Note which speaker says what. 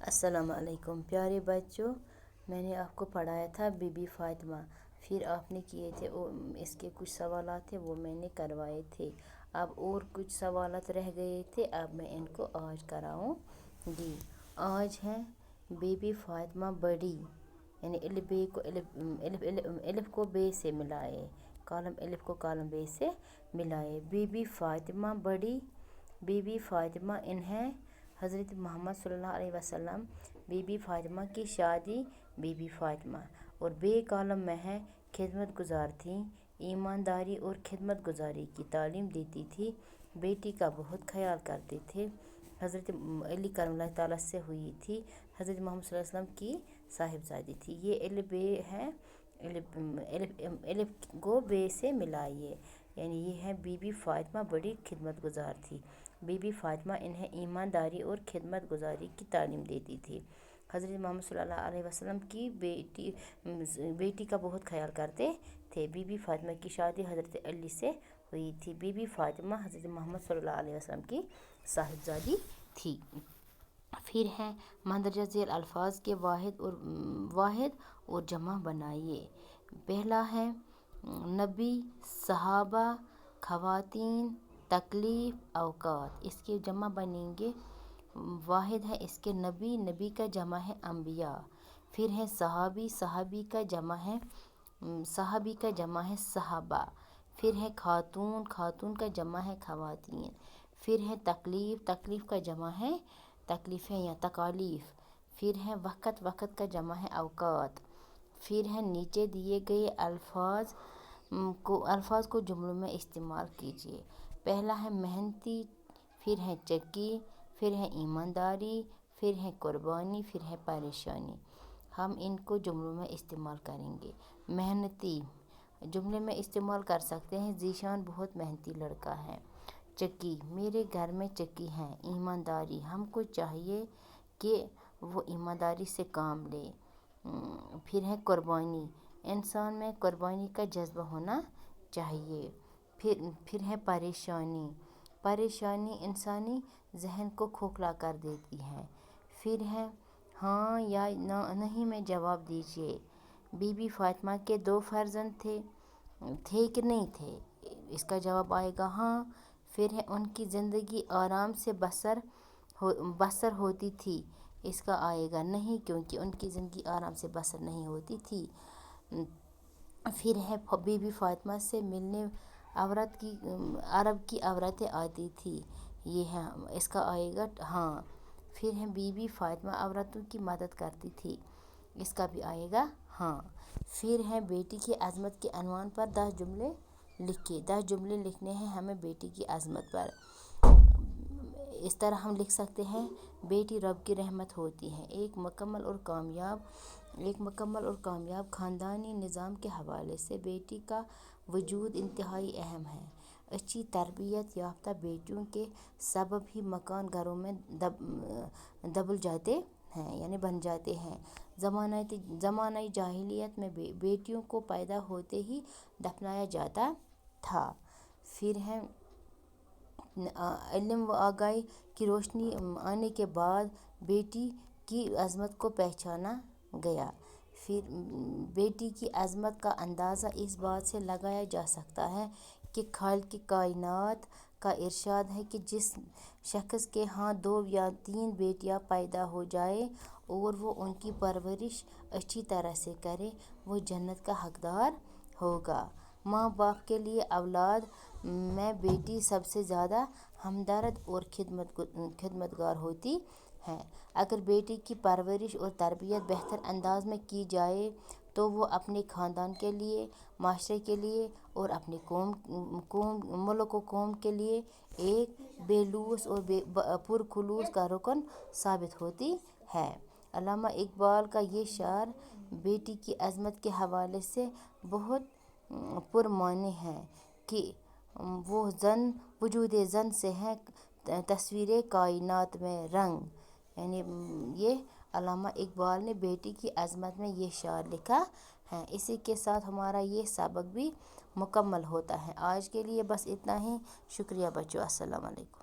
Speaker 1: अस्सलाम वालेकुम प्यारे बच्चों, मैंने आपको पढ़ाया था बीबी फातिमा। फिर आपने किए थे इसके कुछ सवालात थे वो मैंने करवाए थे। अब और कुछ सवालात रह गए थे, अब मैं इनको आज कराऊंगी। आज है बीबी फातिमा बड़ी, यानी अलिफ बे को अलिफ को बे से मिलाए, कॉलम अलिफ को कॉलम बे से मिलाए। बीबी फातिमा बड़ी, बीबी फातिमा इन्हें हज़रत मोहम्मद सल्लल्लाहु अलैहि वसल्लम। बीबी फातिमा की शादी बीबी फातिमा, और बे कॉलम में है खिदमत गुजार थी, ईमानदारी और खिदमत गुजारी की तालीम देती थी, बेटी का बहुत ख्याल करते थे। हज़रत अली करमल्लाहु ताला से हुई थी, हज़रत मोहम्मद सल्लल्लाहु अलैहि वसल्लम की साहिबजादी थी। ये अलिफ बे है, अलिफ को बे से मिलाइए, यानी ये है बीबी फातिमा बड़ी खिदमत गुजार थी। बीबी फातिमा इन्हें ईमानदारी और खिदमत गुजारी की तालीम देती थी। हज़रत मोहम्मद सल्लल्लाहु अलैहि वसल्लम की बेटी का बहुत ख्याल करते थे। बीबी फातिमा की शादी हज़रत अली से हुई थी। बीबी फातिमा हज़रत मोहम्मद सल्लल्लाहु अलैहि वसल्लम की साहिबजादी थी। फिर हैं मंदरजा झेल अल्फाज के वाहिद और जमा बनाइए। पहला है नबी, सहाबा, खवातीन, तकलीफ, औकात। इसके जमा बनेंगे। वाहिद है इसके नबी, नबी का जमा है अम्बिया। फिर है सहाबी, सहाबी का जमा है सहाबा। फिर है खातून, खातून का जमा है खवातीन। फिर है तकलीफ, तकलीफ का जमा है तकलीफ़ें या तकालीफ। फिर है वक़्त, वक़्त का जमा है औकात। फिर है नीचे दिए गए अल्फाज को जुमलों में इस्तेमाल कीजिए। पहला है मेहनती, फिर है चक्की, फिर है ईमानदारी, फिर है कुर्बानी, फिर है परेशानी। हम इनको जुमलों में इस्तेमाल करेंगे। मेहनती जुमले में इस्तेमाल कर सकते हैं, ज़ीशान बहुत मेहनती लड़का है। चक्की, मेरे घर में चक्की है। ईमानदारी, हमको चाहिए कि वो ईमानदारी से काम ले। फिर है कुर्बानी, इंसान में कुर्बानी का जज्बा होना चाहिए। फिर है परेशानी, परेशानी इंसानी जहन को खोखला कर देती है। फिर है हाँ या नहीं में जवाब दीजिए। बीबी फातिमा के 2 फर्जंद थे कि नहीं थे? इसका जवाब आएगा हाँ। फिर है उनकी ज़िंदगी आराम से बसर होती थी। इसका आएगा नहीं, क्योंकि उनकी ज़िंदगी आराम से बसर नहीं होती थी। फिर है बीबी फातिमा से मिलने अरब की औरतें आती थी। ये है, इसका आएगा हाँ। फिर है बीबी फातिमा औरतों की मदद करती थी। इसका भी आएगा हाँ। फिर है बेटी की अज़मत के अनवान पर 10 जुमले लिखिए। 10 जुमले लिखने हैं हमें बेटी की अज़मत पर। इस तरह हम लिख सकते हैं, बेटी रब की रहमत होती है। एक मुकम्मल और कामयाब ख़ानदानी निज़ाम के हवाले से बेटी का वजूद इंतहाई अहम है। अच्छी तरबियत याफ्ता बेटियों के सबब ही मकान घरों में दबल जाते हैं, यानी बन जाते हैं। ज़माना जाहिलियत में बेटियों को पैदा होते ही दफनाया जाता था। फिर है इल्म व आगाही की रोशनी आने के बाद बेटी की अज़मत को पहचाना गया। फिर बेटी की अज़मत का अंदाज़ा इस बात से लगाया जा सकता है कि खालिक़ कायनात का इरशाद है कि जिस शख्स के यहाँ 2 या 3 बेटियाँ पैदा हो जाए और वो उनकी परवरिश अच्छी तरह से करे, वो जन्नत का हकदार होगा। माँ बाप के लिए औलाद में बेटी सबसे ज़्यादा हमदर्द और खिदमतगार होती है। अगर बेटी की परवरिश और तरबियत बेहतर अंदाज में की जाए तो वो अपने ख़ानदान के लिए, माशरे के लिए और अपने मुल्क व कौम के लिए एक बेलूस और पुरखुलूस का रुकन साबित होती है। अल्लामा इकबाल का ये शार बेटी की अज़मत के हवाले से बहुत पुरमानी है कि वो वजूद ज़न से है तस्वीर कायनात में रंग। यानी ये अल्लामा इकबाल ने बेटी की अज़मत में ये शार लिखा है। इसी के साथ हमारा ये सबक भी मुकम्मल होता है। आज के लिए बस इतना ही। शुक्रिया बच्चों। अस्सलाम वालेकुम।